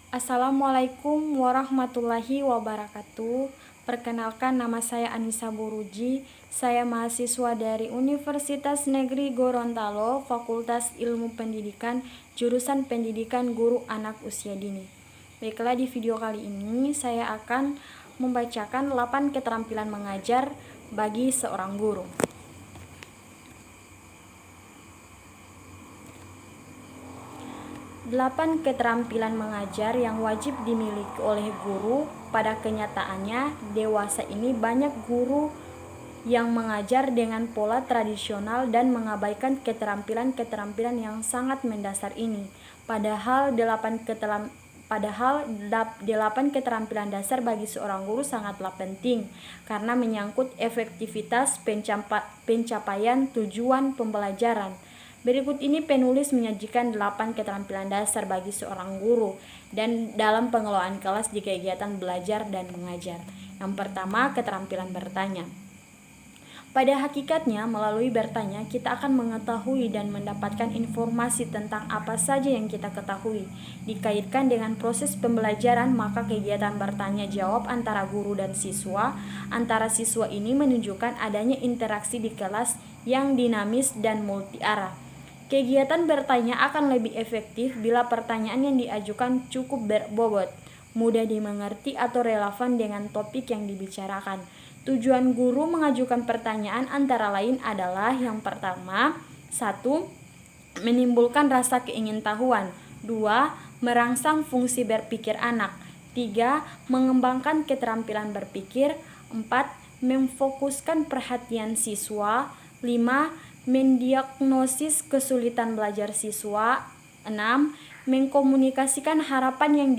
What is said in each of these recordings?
Assalamualaikum warahmatullahi wabarakatuh. Perkenalkan, nama saya Anissa Buruji. Saya mahasiswa dari Universitas Negeri Gorontalo, Fakultas Ilmu Pendidikan, jurusan Pendidikan Guru Anak Usia Dini. Baiklah, di video kali ini saya akan membacakan 8 keterampilan mengajar bagi seorang guru. 8 keterampilan mengajar yang wajib dimiliki oleh guru. Pada kenyataannya, dewasa ini banyak guru yang mengajar dengan pola tradisional dan mengabaikan keterampilan-keterampilan yang sangat mendasar ini. Padahal 8 keterampilan dasar bagi seorang guru sangatlah penting karena menyangkut efektivitas pencapaian tujuan pembelajaran. Berikut ini penulis menyajikan 8 keterampilan dasar bagi seorang guru dan dalam pengelolaan kelas di kegiatan belajar dan mengajar. Yang pertama, keterampilan bertanya. Pada hakikatnya, melalui bertanya, kita akan mengetahui dan mendapatkan informasi tentang apa saja yang kita ketahui. Dikaitkan dengan proses pembelajaran, maka kegiatan bertanya jawab antara guru dan siswa. Antara siswa ini menunjukkan adanya interaksi di kelas yang dinamis dan multi arah. Kegiatan bertanya akan lebih efektif bila pertanyaan yang diajukan cukup berbobot, mudah dimengerti atau relevan dengan topik yang dibicarakan. Tujuan guru mengajukan pertanyaan antara lain adalah yang pertama, 1. Menimbulkan rasa keingintahuan. 2. Merangsang fungsi berpikir anak. 3. Mengembangkan keterampilan berpikir. 4. Memfokuskan perhatian siswa. 5. Mendiagnosis kesulitan belajar siswa. 6. Mengkomunikasikan harapan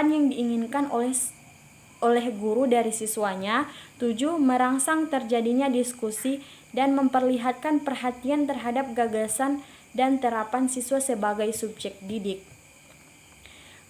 yang diinginkan oleh guru dari siswanya. 7. Merangsang terjadinya diskusi dan memperlihatkan perhatian terhadap gagasan dan terapan siswa sebagai subjek didik.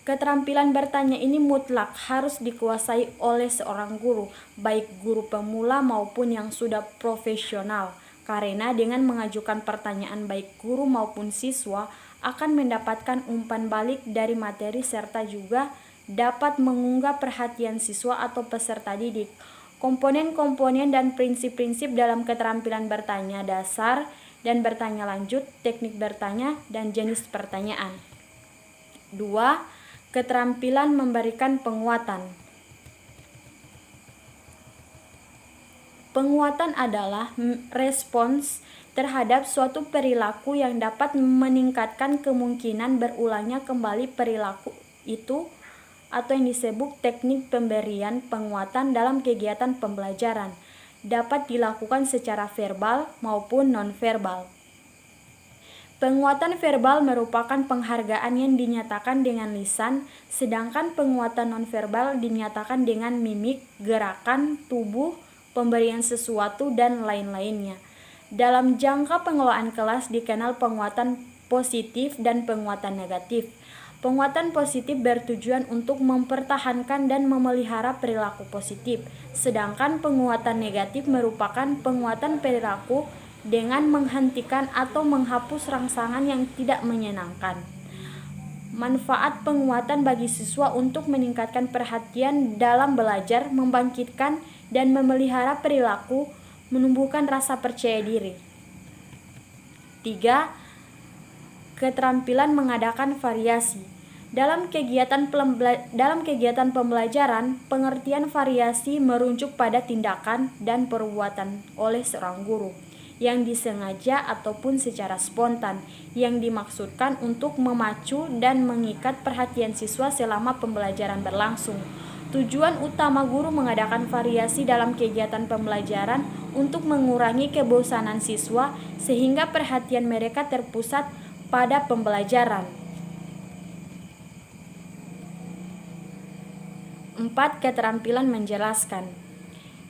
Keterampilan bertanya ini mutlak harus dikuasai oleh seorang guru, baik guru pemula maupun yang sudah profesional. Karena dengan mengajukan pertanyaan baik guru maupun siswa akan mendapatkan umpan balik dari materi serta juga dapat mengunggah perhatian siswa atau peserta didik. Komponen-komponen dan prinsip-prinsip dalam keterampilan bertanya dasar dan bertanya lanjut, teknik bertanya, dan jenis pertanyaan. 2. Keterampilan memberikan penguatan. Penguatan adalah respons terhadap suatu perilaku yang dapat meningkatkan kemungkinan berulangnya kembali perilaku itu atau yang disebut teknik pemberian penguatan dalam kegiatan pembelajaran. Dapat dilakukan secara verbal maupun nonverbal. Penguatan verbal merupakan penghargaan yang dinyatakan dengan lisan, sedangkan penguatan nonverbal dinyatakan dengan mimik, gerakan tubuh, pemberian sesuatu, dan lain-lainnya. Dalam jangka pengelolaan kelas dikenal penguatan positif dan penguatan negatif. Penguatan positif bertujuan untuk mempertahankan dan memelihara perilaku positif, sedangkan penguatan negatif merupakan penguatan perilaku dengan menghentikan atau menghapus rangsangan yang tidak menyenangkan. Manfaat penguatan bagi siswa untuk meningkatkan perhatian dalam belajar, membangkitkan dan memelihara perilaku, menumbuhkan rasa percaya diri. 3. Keterampilan mengadakan variasi. Dalam kegiatan pembelajaran, pengertian variasi merujuk pada tindakan dan perbuatan oleh seorang guru yang disengaja ataupun secara spontan, yang dimaksudkan untuk memacu dan mengikat perhatian siswa selama pembelajaran berlangsung. Tujuan utama guru mengadakan variasi dalam kegiatan pembelajaran untuk mengurangi kebosanan siswa sehingga perhatian mereka terpusat pada pembelajaran. 4. Keterampilan menjelaskan.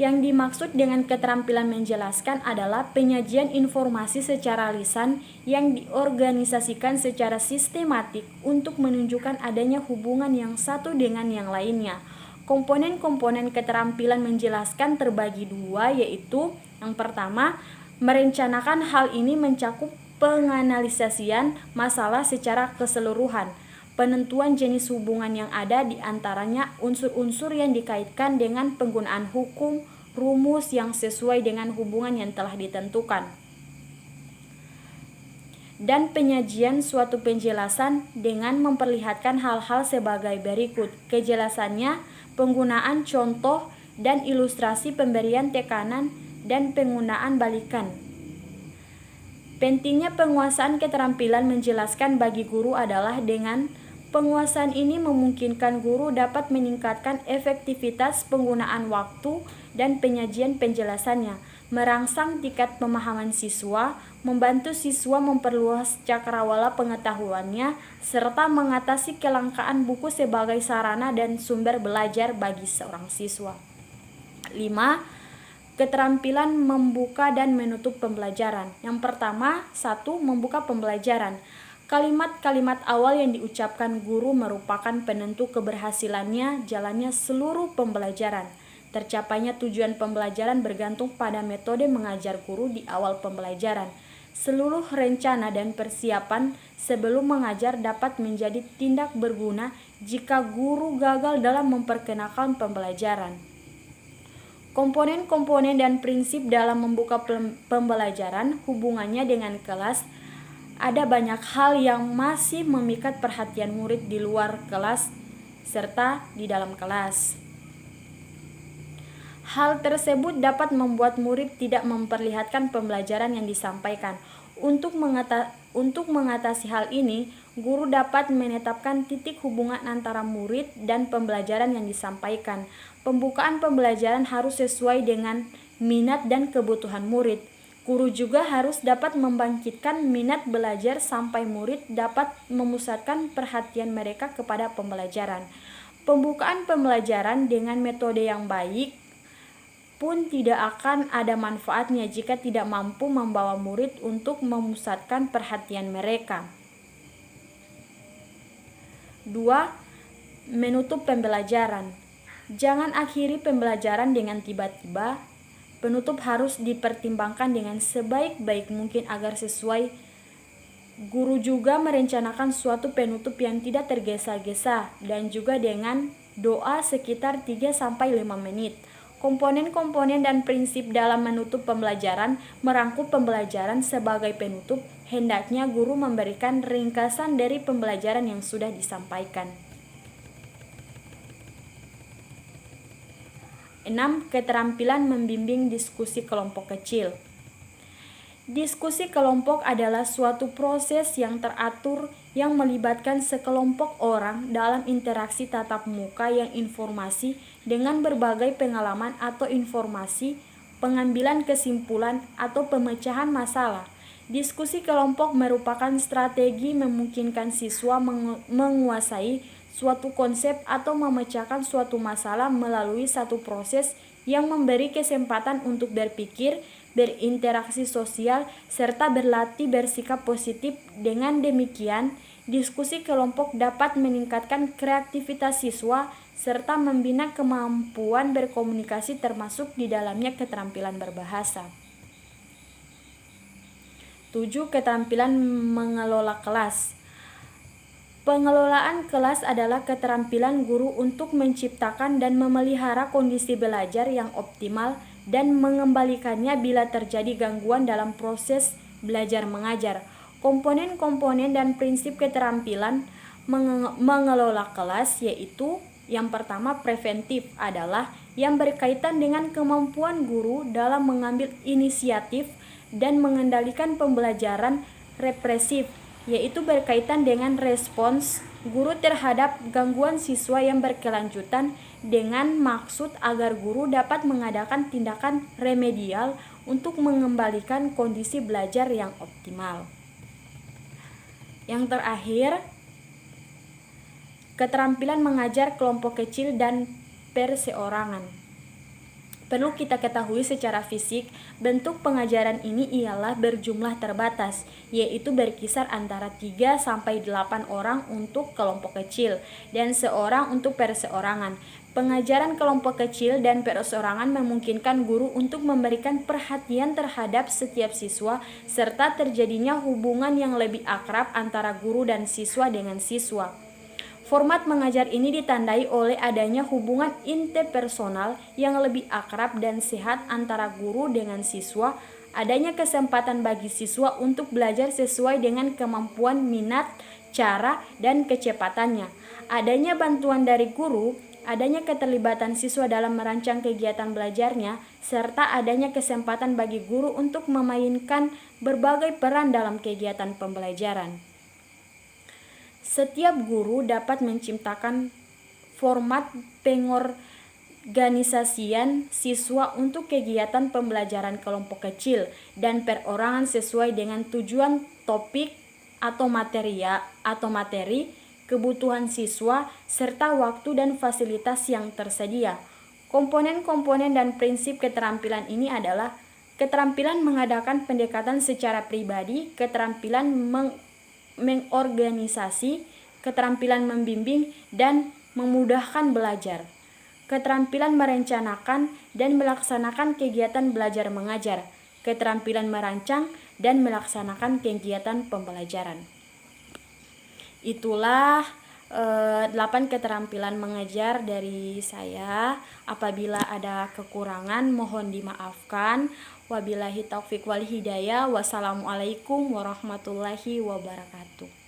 Yang dimaksud dengan keterampilan menjelaskan adalah penyajian informasi secara lisan yang diorganisasikan secara sistematik untuk menunjukkan adanya hubungan yang satu dengan yang lainnya. Komponen-komponen keterampilan menjelaskan terbagi dua, yaitu yang pertama, merencanakan. Hal ini mencakup penganalisasian masalah secara keseluruhan, Penentuan jenis hubungan yang ada di antaranya unsur-unsur yang dikaitkan dengan penggunaan hukum, rumus yang sesuai dengan hubungan yang telah ditentukan, dan penyajian suatu penjelasan dengan memperlihatkan hal-hal sebagai berikut. Kejelasannya, penggunaan contoh dan ilustrasi, pemberian tekanan, dan penggunaan balikan. Pentingnya penguasaan keterampilan menjelaskan bagi guru adalah dengan penguasaan ini memungkinkan guru dapat meningkatkan efektivitas penggunaan waktu dan penyajian penjelasannya, merangsang tingkat pemahaman siswa, membantu siswa memperluas cakrawala pengetahuannya, serta mengatasi kelangkaan buku sebagai sarana dan sumber belajar bagi seorang siswa. 5. Keterampilan membuka dan menutup pembelajaran. Yang pertama, 1. Membuka pembelajaran. Kalimat-kalimat awal yang diucapkan guru merupakan penentu keberhasilannya jalannya seluruh pembelajaran. Tercapainya tujuan pembelajaran bergantung pada metode mengajar guru di awal pembelajaran. Seluruh rencana dan persiapan sebelum mengajar dapat menjadi tindak berguna jika guru gagal dalam memperkenalkan pembelajaran. Komponen-komponen dan prinsip dalam membuka pembelajaran, hubungannya dengan kelas. Ada banyak hal yang masih memikat perhatian murid di luar kelas serta di dalam kelas. Hal tersebut dapat membuat murid tidak memperlihatkan pembelajaran yang disampaikan. Untuk mengatasi hal ini, guru dapat menetapkan titik hubungan antara murid dan pembelajaran yang disampaikan. Pembukaan pembelajaran harus sesuai dengan minat dan kebutuhan murid. Guru juga harus dapat membangkitkan minat belajar sampai murid dapat memusatkan perhatian mereka kepada pembelajaran. Pembukaan pembelajaran dengan metode yang baik pun tidak akan ada manfaatnya jika tidak mampu membawa murid untuk memusatkan perhatian mereka. 2. Menutup pembelajaran. Jangan akhiri pembelajaran dengan tiba-tiba. Penutup harus dipertimbangkan dengan sebaik-baik mungkin agar sesuai. Guru juga merencanakan suatu penutup yang tidak tergesa-gesa dan juga dengan doa sekitar 3-5 menit. Komponen-komponen dan prinsip dalam menutup pembelajaran. Merangkum pembelajaran sebagai penutup, hendaknya guru memberikan ringkasan dari pembelajaran yang sudah disampaikan. 6. Keterampilan membimbing diskusi kelompok kecil. Diskusi kelompok adalah suatu proses yang teratur yang melibatkan sekelompok orang dalam interaksi tatap muka yang informasi dengan berbagai pengalaman atau informasi, pengambilan kesimpulan atau pemecahan masalah. Diskusi kelompok merupakan strategi memungkinkan siswa menguasai suatu konsep atau memecahkan suatu masalah melalui satu proses yang memberi kesempatan untuk berpikir, berinteraksi sosial, serta berlatih bersikap positif. Dengan demikian, diskusi kelompok dapat meningkatkan kreativitas siswa serta membina kemampuan berkomunikasi termasuk di dalamnya keterampilan berbahasa. 7. Keterampilan mengelola kelas. Pengelolaan kelas adalah keterampilan guru untuk menciptakan dan memelihara kondisi belajar yang optimal dan mengembalikannya bila terjadi gangguan dalam proses belajar mengajar. Komponen-komponen dan prinsip keterampilan mengelola kelas yaitu yang pertama, preventif adalah yang berkaitan dengan kemampuan guru dalam mengambil inisiatif dan mengendalikan pembelajaran. Represif yaitu berkaitan dengan respons guru terhadap gangguan siswa yang berkelanjutan dengan maksud agar guru dapat mengadakan tindakan remedial untuk mengembalikan kondisi belajar yang optimal. Yang terakhir, keterampilan mengajar kelompok kecil dan perseorangan. Perlu kita ketahui secara fisik, bentuk pengajaran ini ialah berjumlah terbatas, yaitu berkisar antara 3-8 orang untuk kelompok kecil dan seorang untuk perseorangan. Pengajaran kelompok kecil dan perseorangan memungkinkan guru untuk memberikan perhatian terhadap setiap siswa serta terjadinya hubungan yang lebih akrab antara guru dan siswa dengan siswa. Format mengajar ini ditandai oleh adanya hubungan interpersonal yang lebih akrab dan sehat antara guru dengan siswa, adanya kesempatan bagi siswa untuk belajar sesuai dengan kemampuan, minat, cara, dan kecepatannya, adanya bantuan dari guru, adanya keterlibatan siswa dalam merancang kegiatan belajarnya, serta adanya kesempatan bagi guru untuk memainkan berbagai peran dalam kegiatan pembelajaran. Setiap guru dapat menciptakan format pengorganisasian siswa untuk kegiatan pembelajaran kelompok kecil dan perorangan sesuai dengan tujuan, topik atau materi, kebutuhan siswa, serta waktu dan fasilitas yang tersedia. Komponen-komponen dan prinsip keterampilan ini adalah keterampilan mengadakan pendekatan secara pribadi, keterampilan mengorganisasi, keterampilan membimbing dan memudahkan belajar, keterampilan merencanakan dan melaksanakan kegiatan belajar mengajar, keterampilan merancang dan melaksanakan kegiatan pembelajaran. Itulah 8 keterampilan mengajar dari saya. Apabila ada kekurangan mohon dimaafkan. Wabillahi taufik wal hidayah. Wassalamualaikum warahmatullahi wabarakatuh.